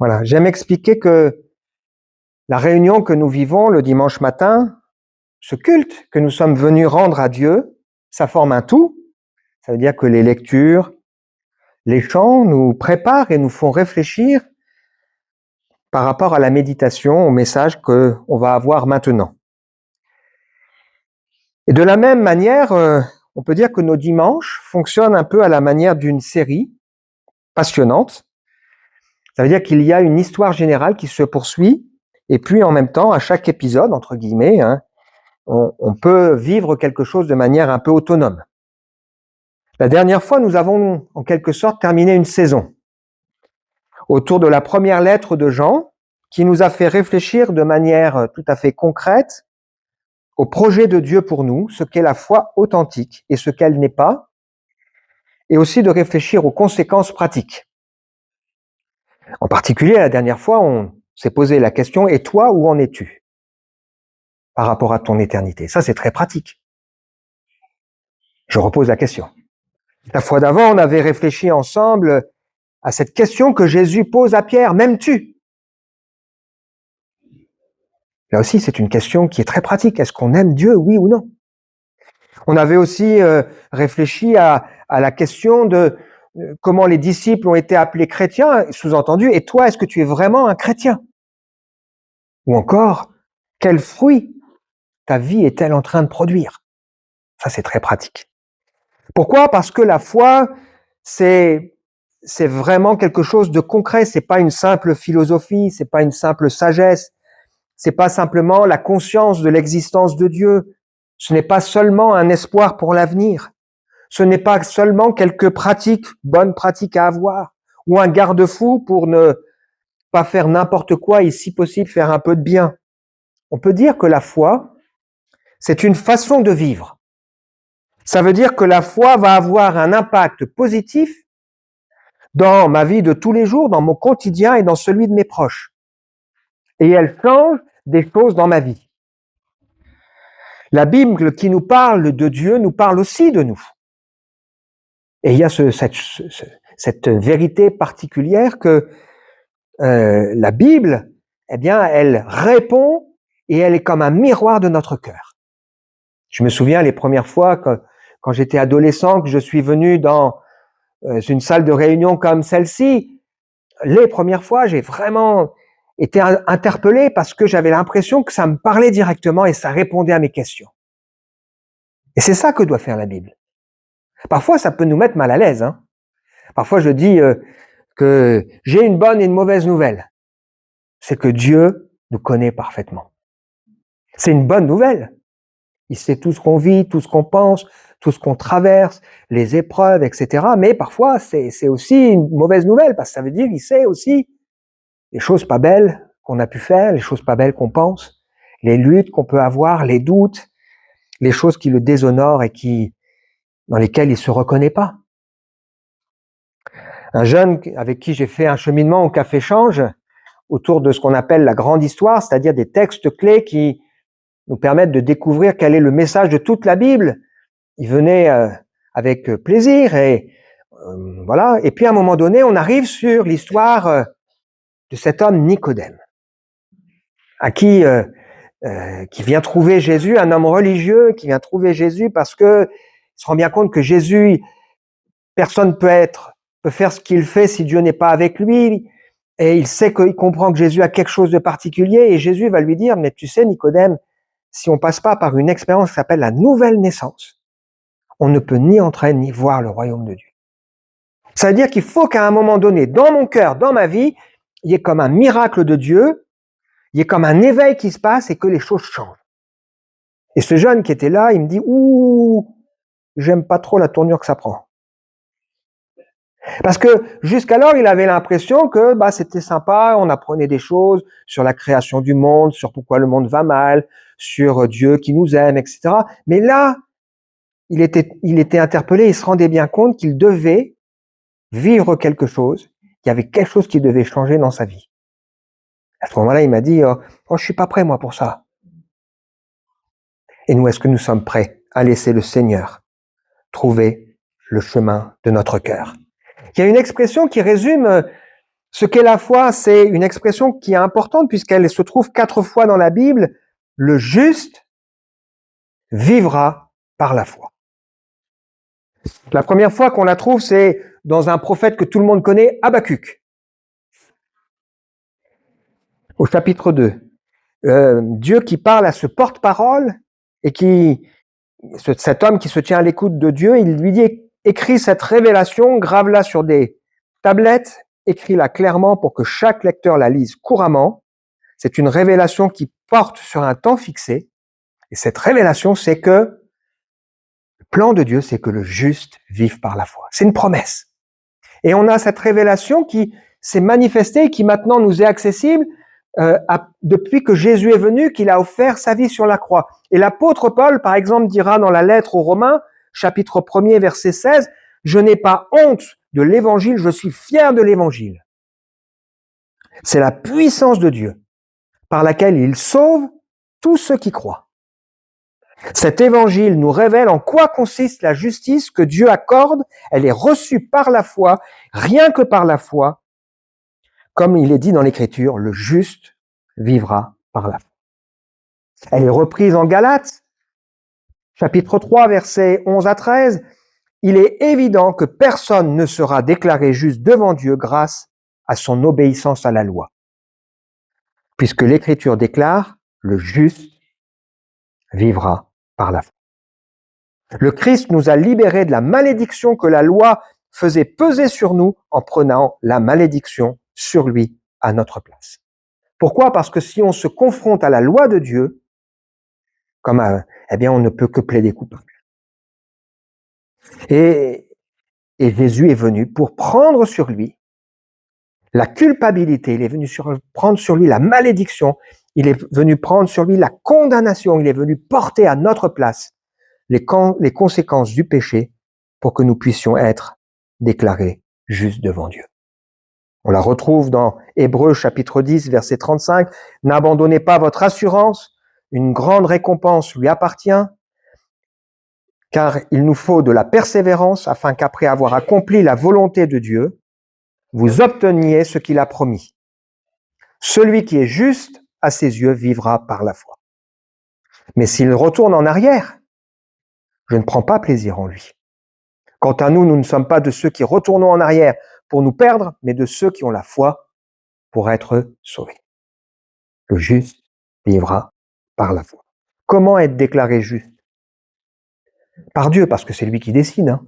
Voilà, j'aime expliquer que la réunion que nous vivons le dimanche matin, ce culte que nous sommes venus rendre à Dieu, ça forme un tout. Ça veut dire que les lectures, les chants nous préparent et nous font réfléchir par rapport à la méditation, au message qu'on va avoir maintenant. Et de la même manière, on peut dire que nos dimanches fonctionnent un peu à la manière d'une série passionnante. Ça veut dire qu'il y a une histoire générale qui se poursuit, et puis en même temps, à chaque épisode, entre guillemets, on peut vivre quelque chose de manière un peu autonome. La dernière fois, nous avons en quelque sorte terminé une saison autour de la première lettre de Jean, qui nous a fait réfléchir de manière tout à fait concrète au projet de Dieu pour nous, ce qu'est la foi authentique et ce qu'elle n'est pas, et aussi de réfléchir aux conséquences pratiques. En particulier, la dernière fois, on s'est posé la question, et toi, où en es-tu par rapport à ton éternité? Ça, c'est très pratique. Je repose la question. La fois d'avant, on avait réfléchi ensemble à cette question que Jésus pose à Pierre, m'aimes-tu? Là aussi, c'est une question qui est très pratique. Est-ce qu'on aime Dieu, oui ou non? On avait aussi réfléchi à la question de comment les disciples ont été appelés chrétiens, sous-entendu, et toi, est-ce que tu es vraiment un chrétien? Ou encore, quel fruit ta vie est-elle en train de produire? Ça, c'est très pratique. Pourquoi? Parce que la foi, c'est vraiment quelque chose de concret. C'est pas une simple philosophie, c'est pas une simple sagesse, c'est pas simplement la conscience de l'existence de Dieu. Ce n'est pas seulement un espoir pour l'avenir. Ce n'est pas seulement quelques pratiques, bonnes pratiques à avoir, ou un garde-fou pour ne pas faire n'importe quoi et si possible faire un peu de bien. On peut dire que la foi, c'est une façon de vivre. Ça veut dire que la foi va avoir un impact positif dans ma vie de tous les jours, dans mon quotidien et dans celui de mes proches. Et elle change des choses dans ma vie. La Bible qui nous parle de Dieu nous parle aussi de nous. Et il y a cette vérité particulière que la Bible, eh bien, elle répond et elle est comme un miroir de notre cœur. Je me souviens les premières fois quand j'étais adolescent, que je suis venu dans une salle de réunion comme celle-ci, les premières fois, j'ai vraiment été interpellé parce que j'avais l'impression que ça me parlait directement et ça répondait à mes questions. Et c'est ça que doit faire la Bible. Parfois, ça peut nous mettre mal à l'aise. Parfois, je dis que j'ai une bonne et une mauvaise nouvelle. C'est que Dieu nous connaît parfaitement. C'est une bonne nouvelle. Il sait tout ce qu'on vit, tout ce qu'on pense, tout ce qu'on traverse, les épreuves, etc. Mais parfois, c'est aussi une mauvaise nouvelle parce que ça veut dire qu'il sait aussi les choses pas belles qu'on a pu faire, les choses pas belles qu'on pense, les luttes qu'on peut avoir, les doutes, les choses qui le déshonorent et dans lesquelles il se reconnaît pas. Un jeune avec qui j'ai fait un cheminement au Café Change autour de ce qu'on appelle la grande histoire, c'est-à-dire des textes clés qui nous permettent de découvrir quel est le message de toute la Bible. Il venait avec plaisir et voilà. Et puis à un moment donné, on arrive sur l'histoire de cet homme Nicodème, à qui vient trouver Jésus, un homme religieux qui vient trouver Jésus parce que il se rend bien compte que Jésus, personne peut faire ce qu'il fait si Dieu n'est pas avec lui. Et il comprend que Jésus a quelque chose de particulier et Jésus va lui dire, mais tu sais Nicodème, si on passe pas par une expérience qui s'appelle la nouvelle naissance, on ne peut ni entrer ni voir le royaume de Dieu. Ça veut dire qu'il faut qu'à un moment donné, dans mon cœur, dans ma vie, il y ait comme un miracle de Dieu, il y ait comme un éveil qui se passe et que les choses changent. Et ce jeune qui était là, il me dit, ouh, j'aime pas trop la tournure que ça prend. Parce que jusqu'alors, il avait l'impression que c'était sympa, on apprenait des choses sur la création du monde, sur pourquoi le monde va mal, sur Dieu qui nous aime, etc. Mais là, il était interpellé, il se rendait bien compte qu'il devait vivre quelque chose, qu'il y avait quelque chose qui devait changer dans sa vie. À ce moment-là, il m'a dit, je suis pas prêt moi pour ça. Et nous, est-ce que nous sommes prêts à laisser le Seigneur trouver le chemin de notre cœur? Il y a une expression qui résume Ce qu'est la foi, c'est une expression qui est importante puisqu'elle se trouve 4 fois dans la Bible. Le juste vivra par la foi. La première fois qu'on la trouve, c'est dans un prophète que tout le monde connaît, Habakkuk. Au chapitre 2. Dieu qui parle à ce porte-parole et cet homme qui se tient à l'écoute de Dieu, il lui dit, écris cette révélation, grave-la sur des tablettes, écris-la clairement pour que chaque lecteur la lise couramment. C'est une révélation qui porte sur un temps fixé. Et cette révélation, c'est que le plan de Dieu, c'est que le juste vive par la foi. C'est une promesse. Et on a cette révélation qui s'est manifestée et qui maintenant nous est accessible depuis que Jésus est venu, qu'il a offert sa vie sur la croix. Et l'apôtre Paul, par exemple, dira dans la lettre aux Romains, chapitre 1er, verset 16, « Je n'ai pas honte de l'évangile, je suis fier de l'évangile. » C'est la puissance de Dieu par laquelle il sauve tous ceux qui croient. Cet évangile nous révèle en quoi consiste la justice que Dieu accorde. Elle est reçue par la foi, rien que par la foi. Comme il est dit dans l'Écriture, le juste vivra par la foi. Elle est reprise en Galates, chapitre 3, versets 11 à 13. Il est évident que personne ne sera déclaré juste devant Dieu grâce à son obéissance à la loi. Puisque l'Écriture déclare, le juste vivra par la foi. Le Christ nous a libérés de la malédiction que la loi faisait peser sur nous en prenant la malédiction sur lui à notre place. Pourquoi? Parce que si on se confronte à la loi de Dieu, eh bien, on ne peut que plaider coupable. Et Jésus est venu pour prendre sur lui la culpabilité, il est venu prendre sur lui la malédiction, il est venu prendre sur lui la condamnation, il est venu porter à notre place les conséquences du péché pour que nous puissions être déclarés justes devant Dieu. On la retrouve dans Hébreux chapitre 10, verset 35. « N'abandonnez pas votre assurance, une grande récompense lui appartient, car il nous faut de la persévérance afin qu'après avoir accompli la volonté de Dieu, vous obteniez ce qu'il a promis. Celui qui est juste à ses yeux vivra par la foi. Mais s'il retourne en arrière, je ne prends pas plaisir en lui. Quant à nous, nous ne sommes pas de ceux qui retournons en arrière pour nous perdre, mais de ceux qui ont la foi pour être sauvés. Le juste vivra par la foi. Comment être déclaré juste? Par Dieu, parce que c'est lui qui décide. Hein.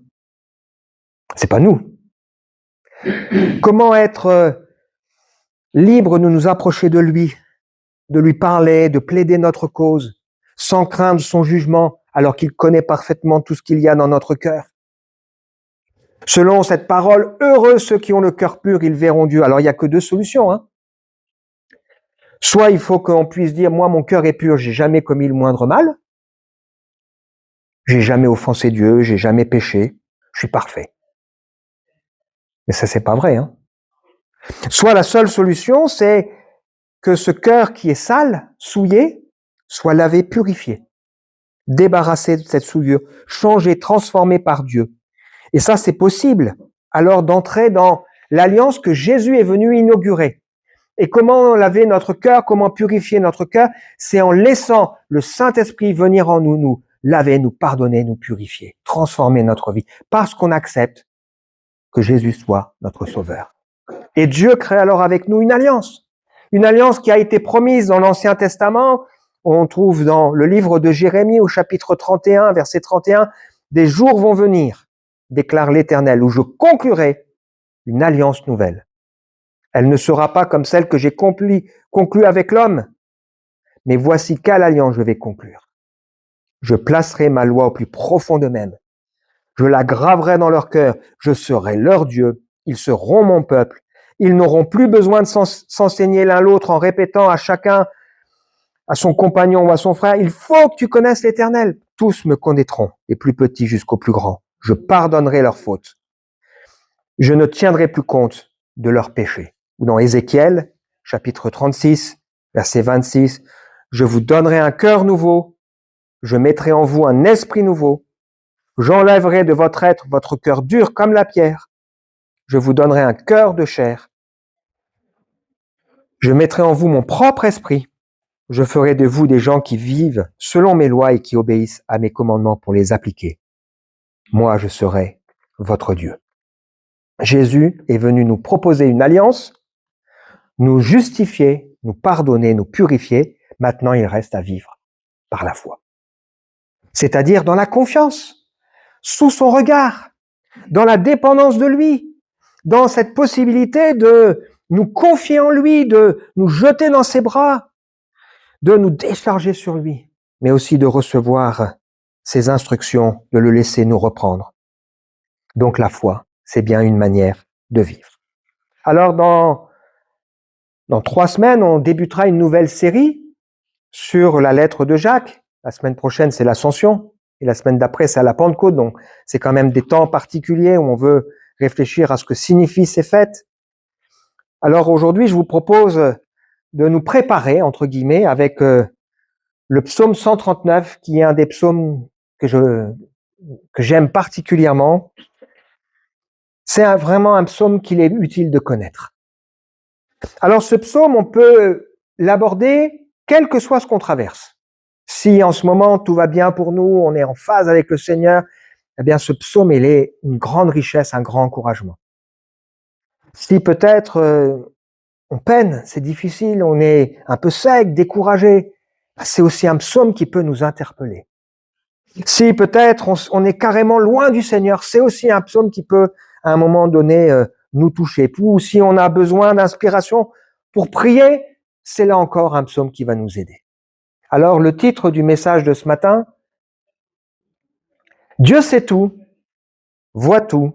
C'est pas nous. Comment être libre de nous approcher de lui parler, de plaider notre cause, sans craindre son jugement, alors qu'il connaît parfaitement tout ce qu'il y a dans notre cœur. Selon cette parole, heureux ceux qui ont le cœur pur, ils verront Dieu. Alors il n'y a que 2 solutions. Hein. Soit il faut qu'on puisse dire, moi mon cœur est pur, j'ai jamais commis le moindre mal, j'ai jamais offensé Dieu, j'ai jamais péché, je suis parfait. Mais ça c'est pas vrai. Hein. Soit la seule solution, c'est que ce cœur qui est sale, souillé, soit lavé, purifié, débarrassé de cette souillure, changé, transformé par Dieu. Et ça, c'est possible alors d'entrer dans l'alliance que Jésus est venu inaugurer. Et comment laver notre cœur, comment purifier notre cœur? C'est en laissant le Saint-Esprit venir en nous, nous laver, nous pardonner, nous purifier, transformer notre vie, parce qu'on accepte que Jésus soit notre Sauveur. Et Dieu crée alors avec nous une alliance qui a été promise dans l'Ancien Testament. On trouve dans le livre de Jérémie au chapitre 31, verset 31, « Des jours vont venir, déclare l'Éternel, où je conclurai une alliance nouvelle. Elle ne sera pas comme celle que j'ai conclue avec l'homme, mais voici quelle alliance je vais conclure. Je placerai ma loi au plus profond d'eux-mêmes. Je la graverai dans leur cœur. Je serai leur Dieu. Ils seront mon peuple. Ils n'auront plus besoin de s'enseigner l'un l'autre en répétant à chacun, à son compagnon ou à son frère, il faut que tu connaisses l'Éternel. Tous me connaîtront, les plus petits jusqu'aux plus grands. Je pardonnerai leurs fautes. Je ne tiendrai plus compte de leurs péchés. » Ou dans Ézéchiel, chapitre 36, verset 26, « Je vous donnerai un cœur nouveau. Je mettrai en vous un esprit nouveau. J'enlèverai de votre être votre cœur dur comme la pierre. Je vous donnerai un cœur de chair Je mettrai en vous mon propre esprit. Je ferai de vous des gens qui vivent selon mes lois et qui obéissent à mes commandements pour les appliquer. Moi, je serai votre Dieu. Jésus est venu nous proposer une alliance, nous justifier, nous pardonner, nous purifier. Maintenant, il reste à vivre par la foi. C'est-à-dire dans la confiance, sous son regard, dans la dépendance de lui, dans cette possibilité de nous confier en lui, de nous jeter dans ses bras, de nous décharger sur lui, mais aussi de recevoir ses instructions, de le laisser nous reprendre. Donc la foi, c'est bien une manière de vivre. Alors dans 3 semaines, on débutera une nouvelle série sur la lettre de Jacques. La semaine prochaine, c'est l'Ascension. Et la semaine d'après, c'est à la Pentecôte. Donc, c'est quand même des temps particuliers où on veut réfléchir à ce que signifient ces fêtes. Alors aujourd'hui, je vous propose de nous préparer, entre guillemets, avec le psaume 139, qui est un des psaumes que j'aime particulièrement. C'est vraiment un psaume qu'il est utile de connaître. Alors ce psaume, on peut l'aborder quel que soit ce qu'on traverse. Si en ce moment tout va bien pour nous, on est en phase avec le Seigneur, eh bien ce psaume, il est une grande richesse, un grand encouragement. Si peut-être on peine, c'est difficile, on est un peu sec, découragé, c'est aussi un psaume qui peut nous interpeller. Si peut-être on est carrément loin du Seigneur, c'est aussi un psaume qui peut à un moment donné nous toucher. Ou si on a besoin d'inspiration pour prier, c'est là encore un psaume qui va nous aider. Alors le titre du message de ce matin, Dieu sait tout, voit tout,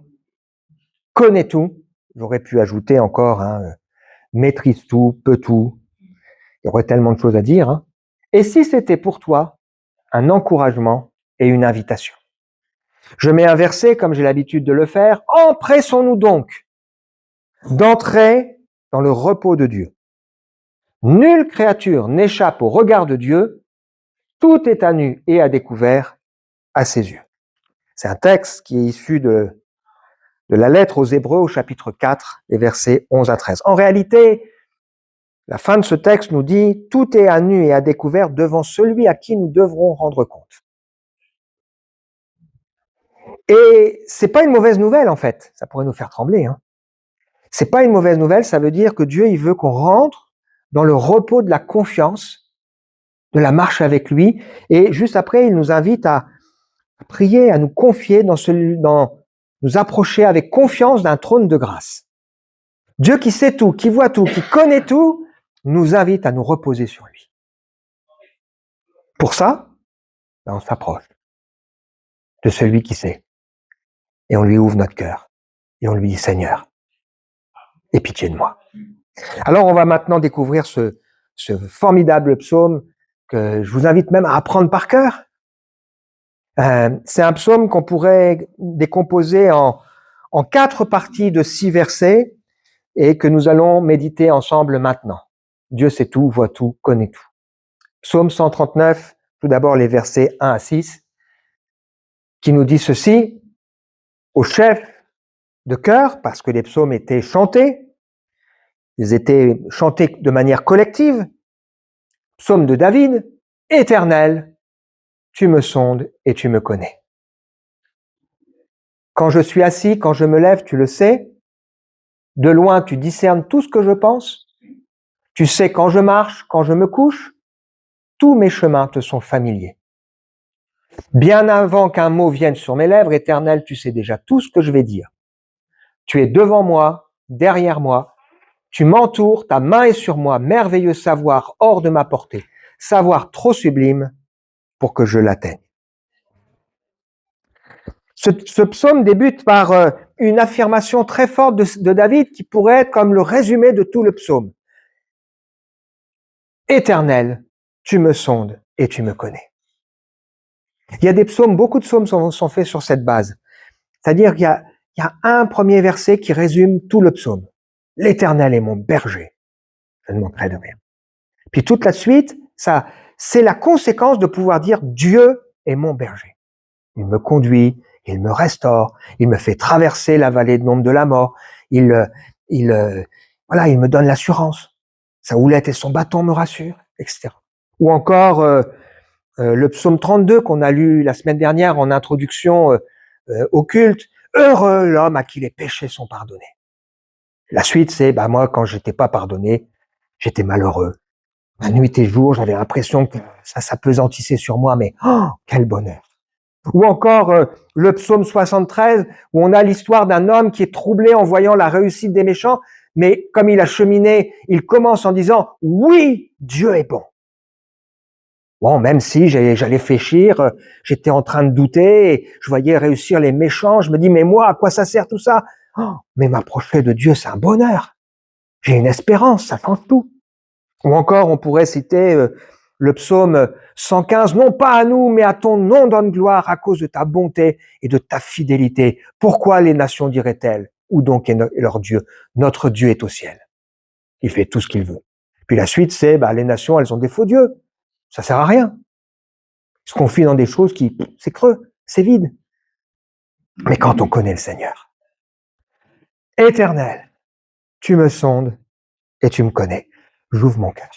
connaît tout. J'aurais pu ajouter encore, maîtrise tout, peut tout. Il y aurait tellement de choses à dire. Et si c'était pour toi un encouragement et une invitation? Je mets un verset, comme j'ai l'habitude de le faire. Empressons-nous donc d'entrer dans le repos de Dieu. Nulle créature n'échappe au regard de Dieu. Tout est à nu et à découvert à ses yeux. C'est un texte qui est issu de la lettre aux Hébreux au chapitre 4, les versets 11 à 13. En réalité, la fin de ce texte nous dit « Tout est à nu et à découvert devant celui à qui nous devrons rendre compte ». Et c'est pas une mauvaise nouvelle en fait, ça pourrait nous faire trembler. C'est pas une mauvaise nouvelle, ça veut dire que Dieu il veut qu'on rentre dans le repos de la confiance, de la marche avec lui, et juste après il nous invite à prier, à nous confier nous approcher avec confiance d'un trône de grâce. Dieu qui sait tout, qui voit tout, qui connaît tout, nous invite à nous reposer sur lui. Pour ça, on s'approche de celui qui sait. Et on lui ouvre notre cœur. Et on lui dit, Seigneur, aie pitié de moi. Alors, on va maintenant découvrir ce formidable psaume que je vous invite même à apprendre par cœur. C'est un psaume qu'on pourrait décomposer en 4 parties de 6 versets et que nous allons méditer ensemble maintenant. Dieu sait tout, voit tout, connaît tout. Psaume 139, tout d'abord les versets 1 à 6, qui nous dit ceci, au chef de chœur, parce que les psaumes étaient chantés, ils étaient chantés de manière collective, psaume de David, Éternel, tu me sondes et tu me connais. Quand je suis assis, quand je me lève, tu le sais, de loin tu discernes tout ce que je pense, tu sais quand je marche, quand je me couche, tous mes chemins te sont familiers. Bien avant qu'un mot vienne sur mes lèvres, Éternel, tu sais déjà tout ce que je vais dire. Tu es devant moi, derrière moi, tu m'entoures, ta main est sur moi, merveilleux savoir hors de ma portée, savoir trop sublime pour que je l'atteigne. Ce psaume débute par une affirmation très forte de David qui pourrait être comme le résumé de tout le psaume. Éternel, tu me sondes et tu me connais. Il y a des psaumes, beaucoup de psaumes sont faits sur cette base. C'est-à-dire qu'il y a un premier verset qui résume tout le psaume. L'Éternel est mon berger, je ne manquerai de rien. Puis toute la suite, ça, c'est la conséquence de pouvoir dire Dieu est mon berger. Il me conduit, il me restaure, il me fait traverser la vallée de l'ombre de la mort, il me donne l'assurance. Sa houlette et son bâton me rassurent, etc. Ou encore le psaume 32 qu'on a lu la semaine dernière en introduction au culte. Heureux l'homme à qui les péchés sont pardonnés. La suite, c'est, moi, quand j'étais pas pardonné, j'étais malheureux. La nuit et jour, j'avais l'impression que ça s'apesantissait sur moi, mais quel bonheur. Ou encore le psaume 73, où on a l'histoire d'un homme qui est troublé en voyant la réussite des méchants, mais comme il a cheminé, il commence en disant « Oui, Dieu est bon ». Bon, même si j'allais fléchir, j'étais en train de douter, et je voyais réussir les méchants, je me dis « Mais moi, à quoi ça sert tout ça ?» Mais m'approcher de Dieu, c'est un bonheur. J'ai une espérance, ça change tout. Ou encore, on pourrait citer le psaume 115, « Non pas à nous, mais à ton nom donne gloire à cause de ta bonté et de ta fidélité. Pourquoi les nations diraient-elles, où donc est leur Dieu? Notre Dieu est au ciel. Il fait tout ce qu'il veut. » Puis la suite, c'est les nations, elles ont des faux dieux. Ça sert à rien. Ils se confient dans des choses qui, c'est creux, c'est vide. Mais quand on connaît le Seigneur, Éternel, tu me sondes et tu me connais. J'ouvre mon cœur.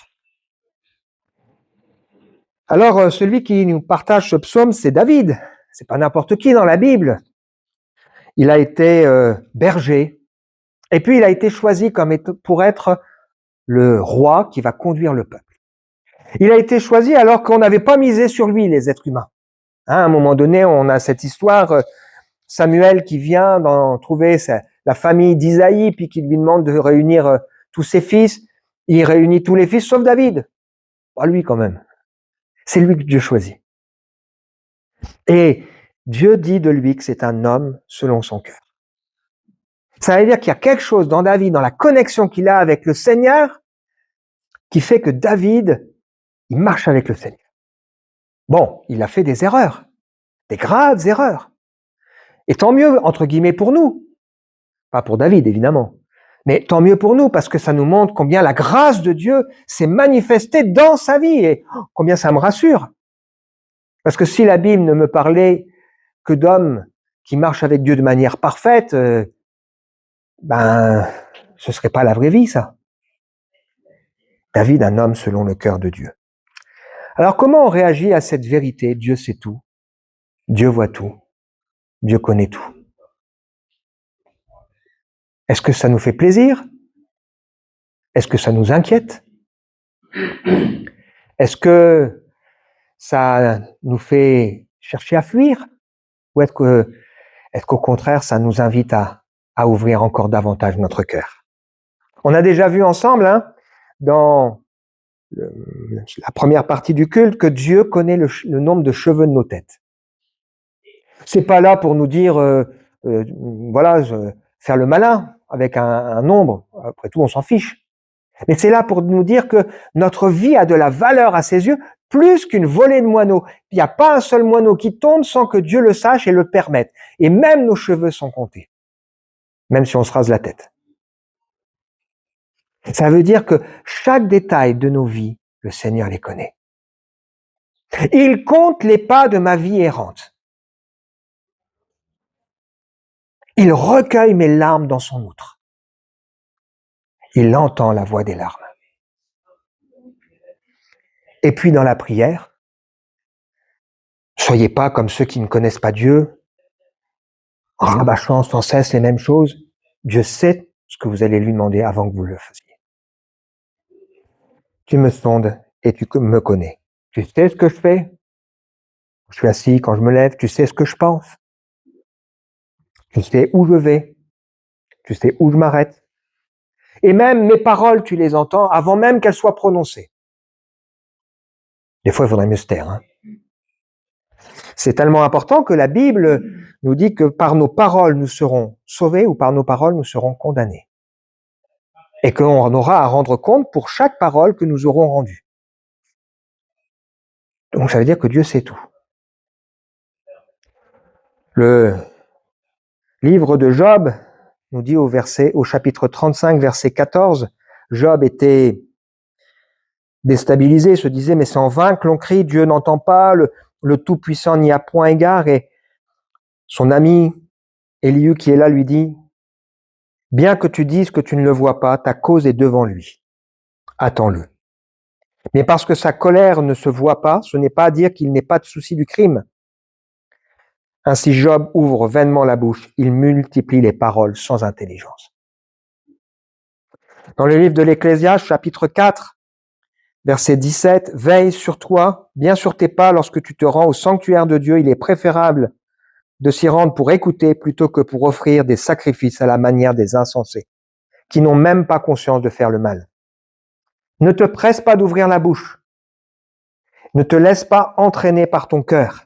Alors, celui qui nous partage ce psaume, c'est David. C'est pas n'importe qui dans la Bible. Il a été berger. Et puis, il a été choisi pour être le roi qui va conduire le peuple. Il a été choisi alors qu'on n'avait pas misé sur lui, les êtres humains. À un moment donné, on a cette histoire, Samuel qui vient trouver la famille d'Isaïe, puis qui lui demande de réunir tous ses fils. Il réunit tous les fils, sauf David. Pas lui quand même. C'est lui que Dieu choisit. Et Dieu dit de lui que c'est un homme selon son cœur. Ça veut dire qu'il y a quelque chose dans David, dans la connexion qu'il a avec le Seigneur, qui fait que David, il marche avec le Seigneur. Bon, il a fait des erreurs, des graves erreurs. Et tant mieux, entre guillemets, pour nous. Pas pour David, évidemment. Mais tant mieux pour nous, parce que ça nous montre combien la grâce de Dieu s'est manifestée dans sa vie, et combien ça me rassure. Parce que si la Bible ne me parlait que d'hommes qui marchent avec Dieu de manière parfaite, ce serait pas la vraie vie, ça. David, un homme selon le cœur de Dieu. Alors comment on réagit à cette vérité? Dieu sait tout, Dieu voit tout, Dieu connaît tout. Est-ce que ça nous fait plaisir? Est-ce que ça nous inquiète? Est-ce que ça nous fait chercher à fuir? Ou est-ce qu'au contraire, ça nous invite à ouvrir encore davantage notre cœur? On a déjà vu ensemble, dans la première partie du culte, que Dieu connaît le nombre de cheveux de nos têtes. C'est pas là pour nous dire, faire le malin avec un nombre. Après tout, on s'en fiche. Mais c'est là pour nous dire que notre vie a de la valeur à ses yeux, plus qu'une volée de moineaux. Il n'y a pas un seul moineau qui tombe sans que Dieu le sache et le permette. Et même nos cheveux sont comptés, même si on se rase la tête. Ça veut dire que chaque détail de nos vies, le Seigneur les connaît. Il compte les pas de ma vie errante. Il recueille mes larmes dans son outre. Il entend la voix des larmes. Et puis dans la prière, soyez pas comme ceux qui ne connaissent pas Dieu, en rabâchant sans cesse les mêmes choses. Dieu sait ce que vous allez lui demander avant que vous le fassiez. Tu me sondes et tu me connais. Tu sais ce que je fais. Je suis assis quand je me lève. Tu sais ce que je pense. Tu sais où je vais. Tu sais où je m'arrête. Et même mes paroles, tu les entends avant même qu'elles soient prononcées. Des fois, il faudrait mieux se taire. C'est tellement important que la Bible nous dit que par nos paroles, nous serons sauvés ou par nos paroles, nous serons condamnés. Et qu'on aura à rendre compte pour chaque parole que nous aurons rendue. Donc ça veut dire que Dieu sait tout. Le livre de Job nous dit au chapitre 35, verset 14, Job était déstabilisé, se disait, mais c'est en vain que l'on crie, Dieu n'entend pas, le Tout-Puissant n'y a point égard. Et son ami Élihu qui est là lui dit, bien que tu dises que tu ne le vois pas, ta cause est devant lui. attends-le. Mais parce que sa colère ne se voit pas, ce n'est pas à dire qu'il n'ait pas de souci du crime. Ainsi Job ouvre vainement la bouche, il multiplie les paroles sans intelligence. Dans le livre de l'Ecclésiaste, chapitre 4, verset 17, « Veille sur toi, bien sur tes pas lorsque tu te rends au sanctuaire de Dieu, il est préférable de s'y rendre pour écouter plutôt que pour offrir des sacrifices à la manière des insensés, qui n'ont même pas conscience de faire le mal. Ne te presse pas d'ouvrir la bouche. Ne te laisse pas entraîner par ton cœur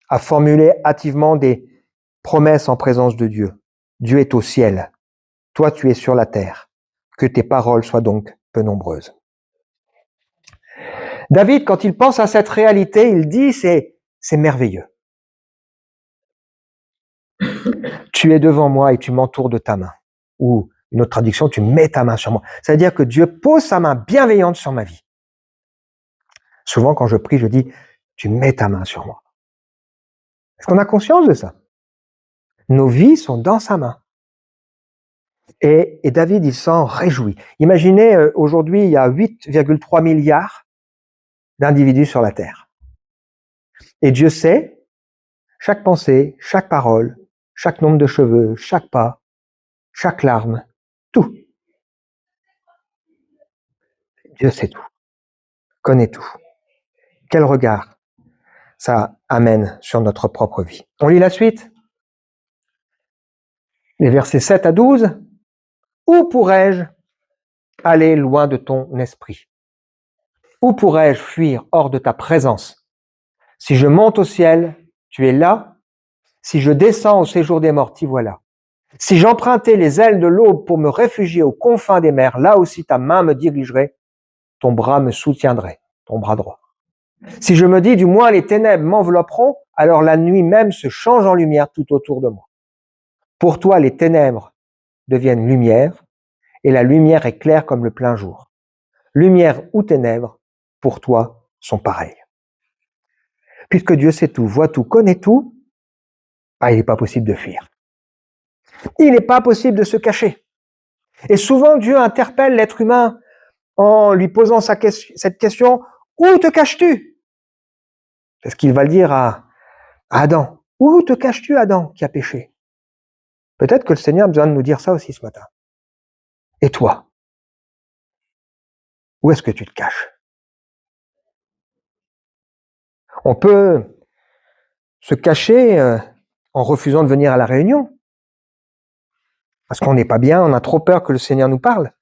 à formuler hâtivement des promesses en présence de Dieu. Dieu est au ciel. Toi, tu es sur la terre. Que tes paroles soient donc peu nombreuses. » David, quand il pense à cette réalité, il dit, c'est merveilleux. Tu es devant moi et tu m'entoures de ta main. Ou une autre traduction, tu mets ta main sur moi. Ça veut dire que Dieu pose sa main bienveillante sur ma vie. Souvent, quand je prie, je dis, tu mets ta main sur moi. Est-ce qu'on a conscience de ça? Nos vies sont dans sa main. Et David, il s'en réjouit. Imaginez, aujourd'hui, il y a 8,3 milliards d'individus sur la Terre. Et Dieu sait chaque pensée, chaque parole, chaque nombre de cheveux, chaque pas, chaque larme, tout. Dieu sait tout, connaît tout. Quel regard ça amène sur notre propre vie. On lit la suite. Les versets 7 à 12. « Où pourrais-je aller loin de ton esprit? Où pourrais-je fuir hors de ta présence? Si je monte au ciel, tu es là. Si je descends au séjour des morts, t'y voilà. Si j'empruntais les ailes de l'aube pour me réfugier aux confins des mers, là aussi ta main me dirigerait, ton bras me soutiendrait, ton bras droit. Si je me dis, du moins les ténèbres m'envelopperont, alors la nuit même se change en lumière tout autour de moi. Pour toi, les ténèbres deviennent lumière, et la lumière est claire comme le plein jour. Lumière ou ténèbres, pour toi, sont pareilles. » Puisque Dieu sait tout, voit tout, connaît tout, il n'est pas possible de fuir. Il n'est pas possible de se cacher. Et souvent, Dieu interpelle l'être humain en lui posant cette question, « Où te caches-tu » C'est ce qu'il va le dire à Adam. « Où te caches-tu, Adam, qui a péché ?» Peut-être que le Seigneur a besoin de nous dire ça aussi ce matin. Et toi? Où est-ce que tu te caches? On peut se cacher en refusant de venir à la réunion. Parce qu'on n'est pas bien, on a trop peur que le Seigneur nous parle.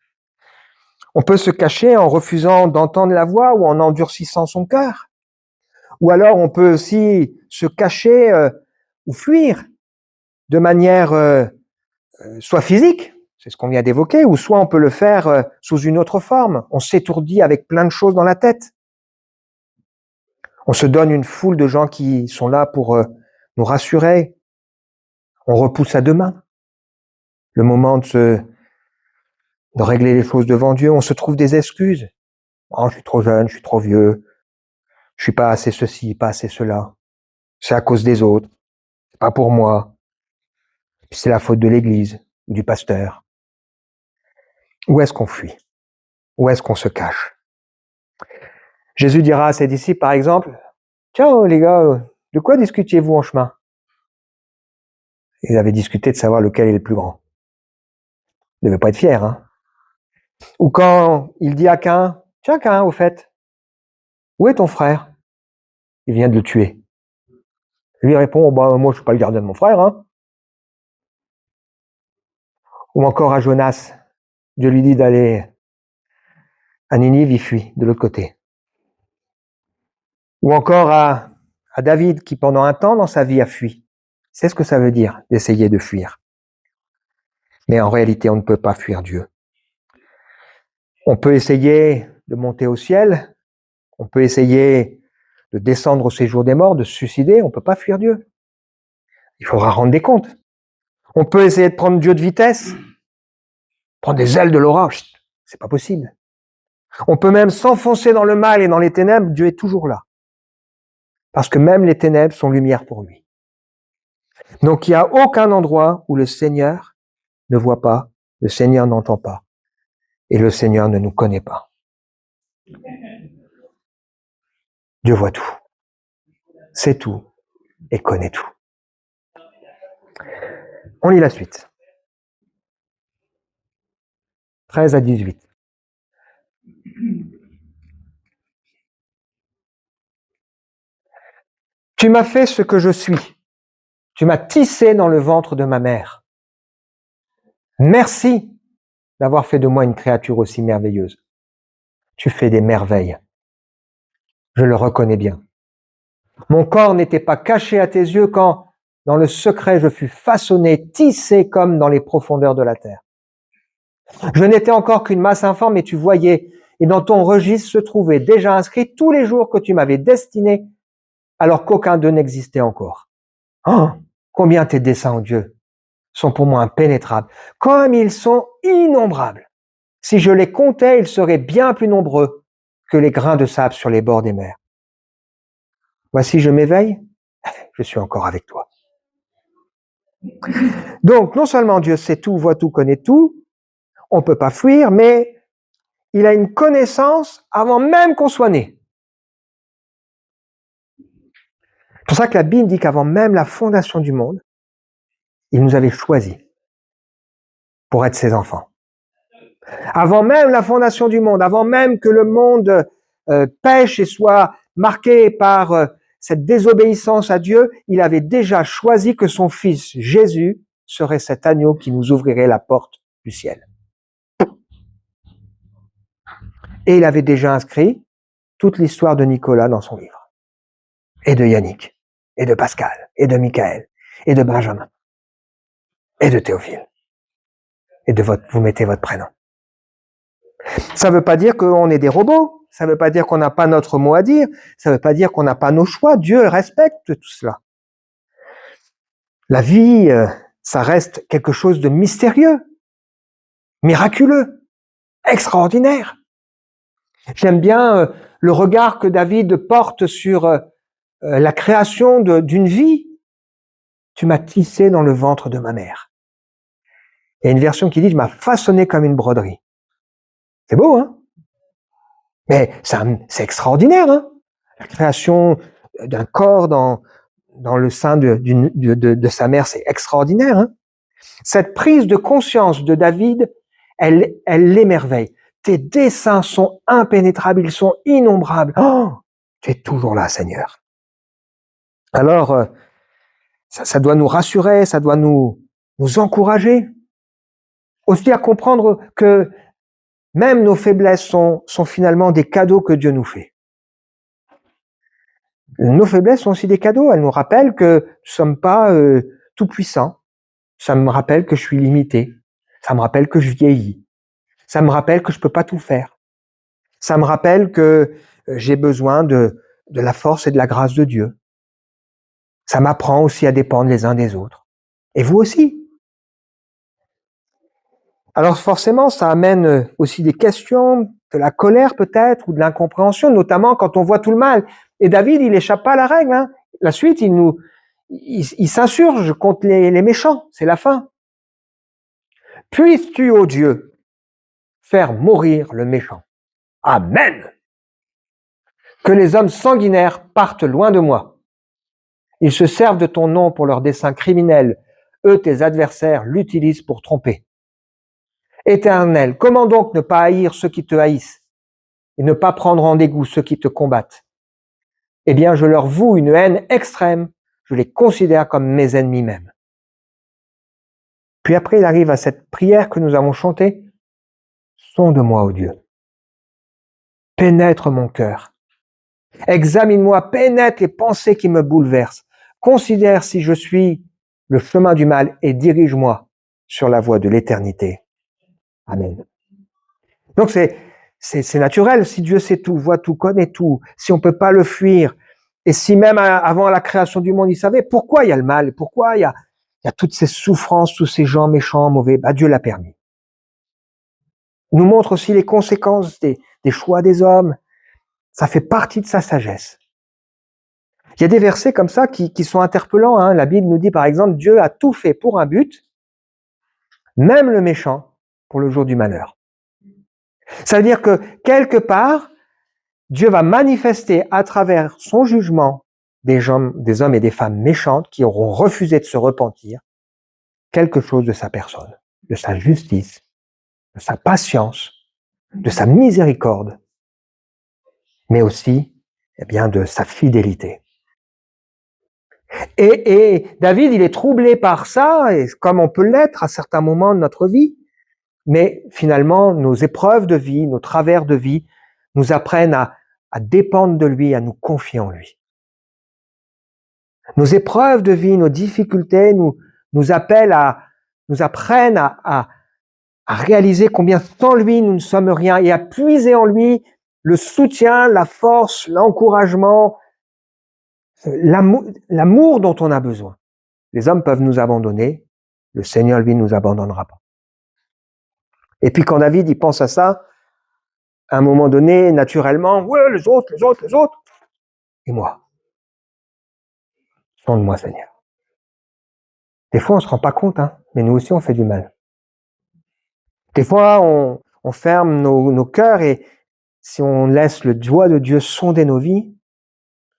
On peut se cacher en refusant d'entendre la voix ou en endurcissant son cœur. Ou alors on peut aussi se cacher ou fuir de manière soit physique, c'est ce qu'on vient d'évoquer, ou soit on peut le faire sous une autre forme. On s'étourdit avec plein de choses dans la tête. On se donne une foule de gens qui sont là pour nous rassurer. On repousse à demain le moment de régler les choses devant Dieu. On se trouve des excuses. Oh, je suis trop jeune, je suis trop vieux, je suis pas assez ceci, pas assez cela. C'est à cause des autres, c'est pas pour moi. C'est la faute de l'Église ou du pasteur. Où est-ce qu'on fuit? Où est-ce qu'on se cache? Jésus dira à ses disciples, par exemple, « Tiens, les gars, de quoi discutiez-vous en chemin ?» Ils avaient discuté de savoir lequel est le plus grand. Ils ne devaient pas être fiers, hein. Ou quand il dit à Caïn, « Tiens, Caïn, au fait, où est ton frère? Il vient de le tuer. » Lui répond, « Moi, je ne suis pas le gardien de mon frère, hein. » Ou encore à Jonas, Dieu lui dit d'aller à Ninive, il fuit de l'autre côté. Ou encore à David qui pendant un temps dans sa vie a fui. C'est ce que ça veut dire d'essayer de fuir. Mais en réalité, on ne peut pas fuir Dieu. On peut essayer de monter au ciel, on peut essayer de descendre au séjour des morts, de se suicider, on ne peut pas fuir Dieu. Il faudra rendre des comptes. On peut essayer de prendre Dieu de vitesse, prendre des ailes de l'orage, c'est pas possible. On peut même s'enfoncer dans le mal et dans les ténèbres, Dieu est toujours là. Parce que même les ténèbres sont lumière pour lui. Donc il n'y a aucun endroit où le Seigneur ne voit pas, le Seigneur n'entend pas, et le Seigneur ne nous connaît pas. Dieu voit tout, sait tout et connaît tout. On lit la suite. 13 à 18. Tu m'as fait ce que je suis. Tu m'as tissé dans le ventre de ma mère. Merci d'avoir fait de moi une créature aussi merveilleuse. Tu fais des merveilles. Je le reconnais bien. Mon corps n'était pas caché à tes yeux quand, dans le secret, je fus façonné, tissé comme dans les profondeurs de la terre. Je n'étais encore qu'une masse informe et tu voyais, et dans ton registre se trouvaient déjà inscrits tous les jours que tu m'avais destinés, alors qu'aucun d'eux n'existait encore. Oh, combien tes desseins, oh Dieu, sont pour moi impénétrables, comme ils sont innombrables. Si je les comptais, ils seraient bien plus nombreux que les grains de sable sur les bords des mers. Voici, je m'éveille, je suis encore avec toi. Donc, non seulement Dieu sait tout, voit tout, connaît tout, on ne peut pas fuir, mais il a une connaissance avant même qu'on soit né. C'est pour ça que la Bible dit qu'avant même la fondation du monde, il nous avait choisis pour être ses enfants. Avant même la fondation du monde, avant même que le monde pêche et soit marqué par cette désobéissance à Dieu, il avait déjà choisi que son fils Jésus serait cet agneau qui nous ouvrirait la porte du ciel. Et il avait déjà inscrit toute l'histoire de Nicolas dans son livre. Et de Yannick, et de Pascal, et de Michael, et de Benjamin, et de Théophile. Et vous mettez votre prénom. Ça ne veut pas dire qu'on est des robots, ça ne veut pas dire qu'on n'a pas notre mot à dire, ça ne veut pas dire qu'on n'a pas nos choix. Dieu respecte tout cela. La vie, ça reste quelque chose de mystérieux, miraculeux, extraordinaire. J'aime bien le regard que David porte sur la création d'une vie. Tu m'as tissé dans le ventre de ma mère. Il y a une version qui dit, tu m'as façonné comme une broderie. C'est beau, hein? Mais c'est extraordinaire, hein? La création d'un corps dans le sein de sa mère, c'est extraordinaire, hein? Cette prise de conscience de David, elle l'émerveille. Tes desseins sont impénétrables, ils sont innombrables. Oh, tu es toujours là, Seigneur. Alors, ça doit nous rassurer, ça doit nous encourager. Aussi à comprendre que même nos faiblesses sont finalement des cadeaux que Dieu nous fait. Nos faiblesses sont aussi des cadeaux. Elles nous rappellent que nous ne sommes pas tout puissants. Ça me rappelle que je suis limité. Ça me rappelle que je vieillis. Ça me rappelle que je peux pas tout faire. Ça me rappelle que j'ai besoin de la force et de la grâce de Dieu. Ça m'apprend aussi à dépendre les uns des autres. Et vous aussi. Alors forcément, ça amène aussi des questions, de la colère peut-être, ou de l'incompréhension, notamment quand on voit tout le mal. Et David, il échappe pas à la règle, hein. La suite, il s'insurge contre les méchants. C'est la fin. Puisses-tu, ô Dieu, faire mourir le méchant. Amen. Que les hommes sanguinaires partent loin de moi. Ils se servent de ton nom pour leurs desseins criminels. Eux, tes adversaires, l'utilisent pour tromper. Éternel, comment donc ne pas haïr ceux qui te haïssent et ne pas prendre en dégoût ceux qui te combattent? Eh bien, je leur voue une haine extrême. Je les considère comme mes ennemis même. Puis après, il arrive à cette prière que nous avons chantée. Sonde-moi, ô Dieu. Pénètre mon cœur. Examine-moi, pénètre les pensées qui me bouleversent. Considère si je suis le chemin du mal et dirige-moi sur la voie de l'éternité. Amen. Donc c'est naturel, si Dieu sait tout, voit tout, connaît tout, si on peut pas le fuir, et si même avant la création du monde, il savait pourquoi il y a le mal, pourquoi il y a toutes ces souffrances, tous ces gens méchants, mauvais, bah Dieu l'a permis. Il nous montre aussi les conséquences des choix des hommes. Ça fait partie de sa sagesse. Il y a des versets comme ça qui sont interpellants, hein. La Bible nous dit par exemple, Dieu a tout fait pour un but, même le méchant, pour le jour du malheur. Ça veut dire que quelque part, Dieu va manifester à travers son jugement des hommes et des femmes méchantes qui auront refusé de se repentir quelque chose de sa personne, de sa justice, de sa patience, de sa miséricorde, mais aussi, eh bien, de sa fidélité. Et David, il est troublé par ça, et comme on peut l'être à certains moments de notre vie, mais finalement, nos épreuves de vie, nos travers de vie, nous apprennent à dépendre de lui, à nous confier en lui. Nos épreuves de vie, nos difficultés nous apprennent à réaliser combien sans lui nous ne sommes rien et à puiser en lui le soutien, la force, l'encouragement, l'amour dont on a besoin. Les hommes peuvent nous abandonner, le Seigneur, lui, ne nous abandonnera pas. Et puis quand David, il pense à ça, à un moment donné, naturellement, ouais, les autres. Et moi? Sonde-moi, Seigneur. Des fois, on se rend pas compte, hein, mais nous aussi, on fait du mal. Des fois, on ferme nos cœurs et si on laisse le doigt de Dieu sonder nos vies,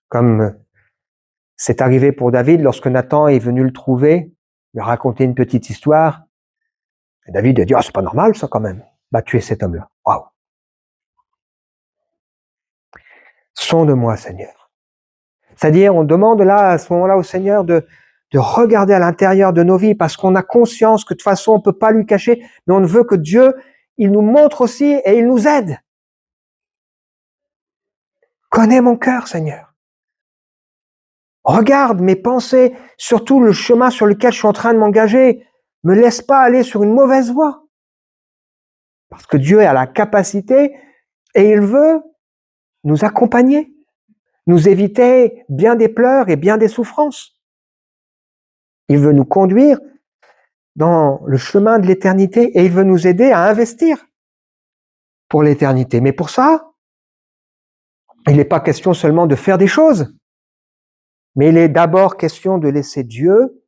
comme c'est arrivé pour David lorsque Nathan est venu le trouver, lui raconter une petite histoire, et David a dit, ah, c'est pas normal ça quand même, bah tuer cet homme-là. Waouh! Sonde-moi, Seigneur. C'est-à-dire, on demande là, à ce moment-là, au Seigneur de regarder à l'intérieur de nos vies parce qu'on a conscience que de toute façon, on ne peut pas lui cacher, mais on veut que Dieu, il nous montre aussi et il nous aide. Connais mon cœur, Seigneur. Regarde mes pensées, surtout le chemin sur lequel je suis en train de m'engager. Me laisse pas aller sur une mauvaise voie. Parce que Dieu a la capacité et il veut nous accompagner, nous éviter bien des pleurs et bien des souffrances. Il veut nous conduire dans le chemin de l'éternité et il veut nous aider à investir pour l'éternité. Mais pour ça, il n'est pas question seulement de faire des choses, mais il est d'abord question de laisser Dieu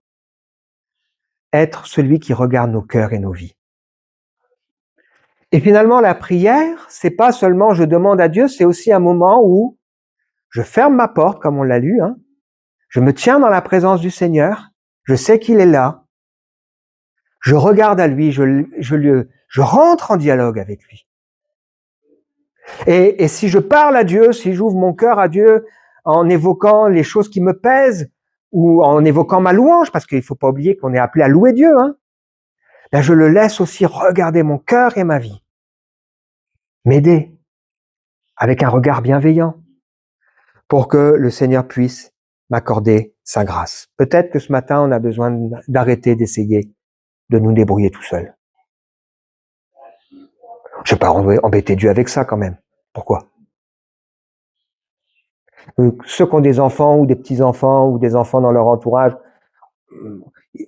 être celui qui regarde nos cœurs et nos vies. Et finalement, la prière, c'est pas seulement je demande à Dieu, c'est aussi un moment où je ferme ma porte, comme on l'a lu, hein. Je me tiens dans la présence du Seigneur, je sais qu'il est là, je regarde à lui, je rentre en dialogue avec lui. Et si je parle à Dieu, si j'ouvre mon cœur à Dieu en évoquant les choses qui me pèsent ou en évoquant ma louange, parce qu'il ne faut pas oublier qu'on est appelé à louer Dieu, hein, ben je le laisse aussi regarder mon cœur et ma vie, m'aider avec un regard bienveillant pour que le Seigneur puisse m'accorder sa grâce. Peut-être que ce matin, on a besoin d'arrêter d'essayer de nous débrouiller tout seul. Je ne vais pas embêter Dieu avec ça quand même. Pourquoi? Ceux qui ont des enfants ou des petits-enfants ou des enfants dans leur entourage,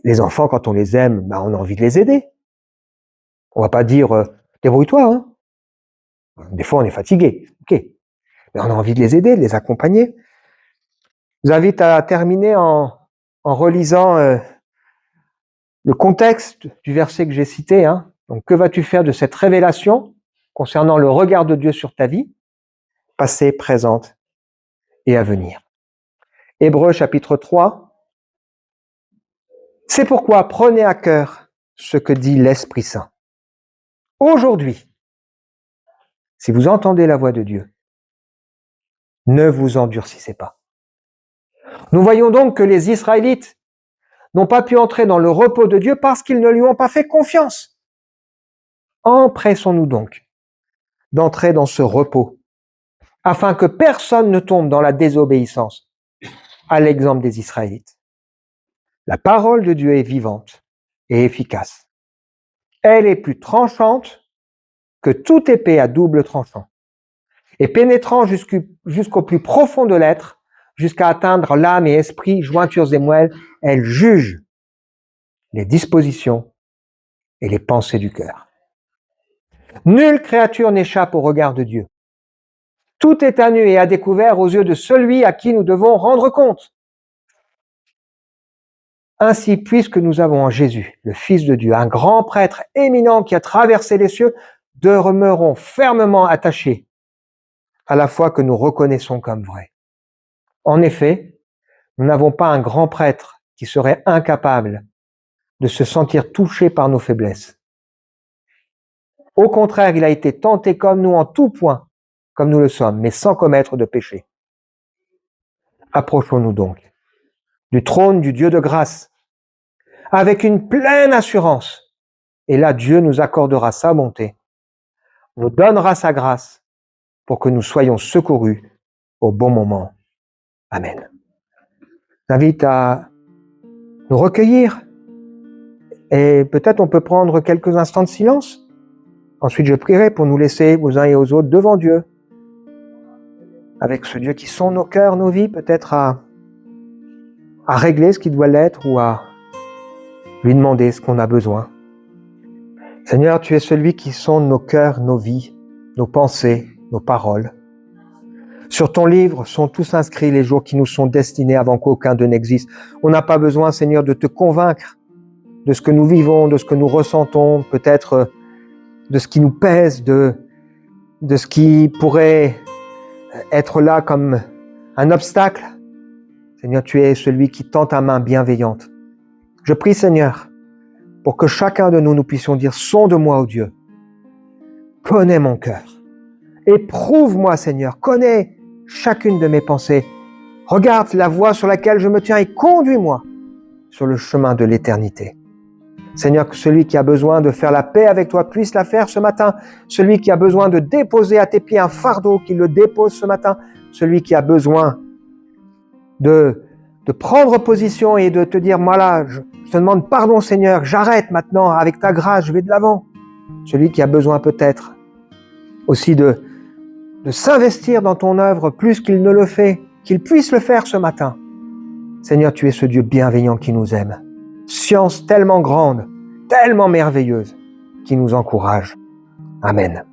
les enfants, quand on les aime, ben, on a envie de les aider. On va pas dire débrouille-toi. Hein. Des fois, on est fatigué. Ok. Mais on a envie de les aider, de les accompagner. Je vous invite à terminer en relisant le contexte du verset que j'ai cité. Hein. Donc, que vas-tu faire de cette révélation concernant le regard de Dieu sur ta vie, passée, présente et à venir? Hébreux chapitre 3. C'est pourquoi prenez à cœur ce que dit l'Esprit Saint. Aujourd'hui, si vous entendez la voix de Dieu, ne vous endurcissez pas. Nous voyons donc que les Israélites n'ont pas pu entrer dans le repos de Dieu parce qu'ils ne lui ont pas fait confiance. Empressons-nous donc d'entrer dans ce repos, afin que personne ne tombe dans la désobéissance, à l'exemple des Israélites. La parole de Dieu est vivante et efficace. Elle est plus tranchante que toute épée à double tranchant, et pénétrant jusqu'au plus profond de l'être, jusqu'à atteindre l'âme et esprit, jointures et moelles, elle juge les dispositions et les pensées du cœur. Nulle créature n'échappe au regard de Dieu. Tout est à nu et à découvert aux yeux de celui à qui nous devons rendre compte. Ainsi, puisque nous avons en Jésus, le Fils de Dieu, un grand prêtre éminent qui a traversé les cieux, demeurons fermement attachés à la fois que nous reconnaissons comme vraies. En effet, nous n'avons pas un grand prêtre qui serait incapable de se sentir touché par nos faiblesses. Au contraire, il a été tenté comme nous en tout point, comme nous le sommes, mais sans commettre de péché. Approchons-nous donc du trône du Dieu de grâce, avec une pleine assurance. Et là, Dieu nous accordera sa bonté, nous donnera sa grâce pour que nous soyons secourus au bon moment. Amen. J'invite à nous recueillir et peut-être on peut prendre quelques instants de silence. Ensuite, je prierai pour nous laisser aux uns et aux autres devant Dieu, avec ce Dieu qui sonde nos cœurs, nos vies, peut-être à régler ce qui doit l'être ou à lui demander ce qu'on a besoin. Seigneur, tu es celui qui sonde nos cœurs, nos vies, nos pensées, nos paroles. Sur ton livre sont tous inscrits les jours qui nous sont destinés avant qu'aucun d'eux n'existe. On n'a pas besoin, Seigneur, de te convaincre de ce que nous vivons, de ce que nous ressentons, peut-être de ce qui nous pèse, de ce qui pourrait être là comme un obstacle. Seigneur, tu es celui qui tend ta main bienveillante. Je prie, Seigneur, pour que chacun de nous, nous puissions dire « Sonde-moi, ô Dieu, connais mon cœur, éprouve-moi, Seigneur, connais chacune de mes pensées, regarde la voie sur laquelle je me tiens et conduis-moi sur le chemin de l'éternité. » Seigneur, que celui qui a besoin de faire la paix avec toi puisse la faire ce matin. Celui qui a besoin de déposer à tes pieds un fardeau, qu'il le dépose ce matin. Celui qui a besoin de prendre position et de te dire, moi là, je te demande pardon Seigneur, j'arrête maintenant, avec ta grâce, je vais de l'avant. Celui qui a besoin peut-être aussi de s'investir dans ton œuvre plus qu'il ne le fait, qu'il puisse le faire ce matin. Seigneur, tu es ce Dieu bienveillant qui nous aime. Science tellement grande, tellement merveilleuse, qui nous encourage. Amen.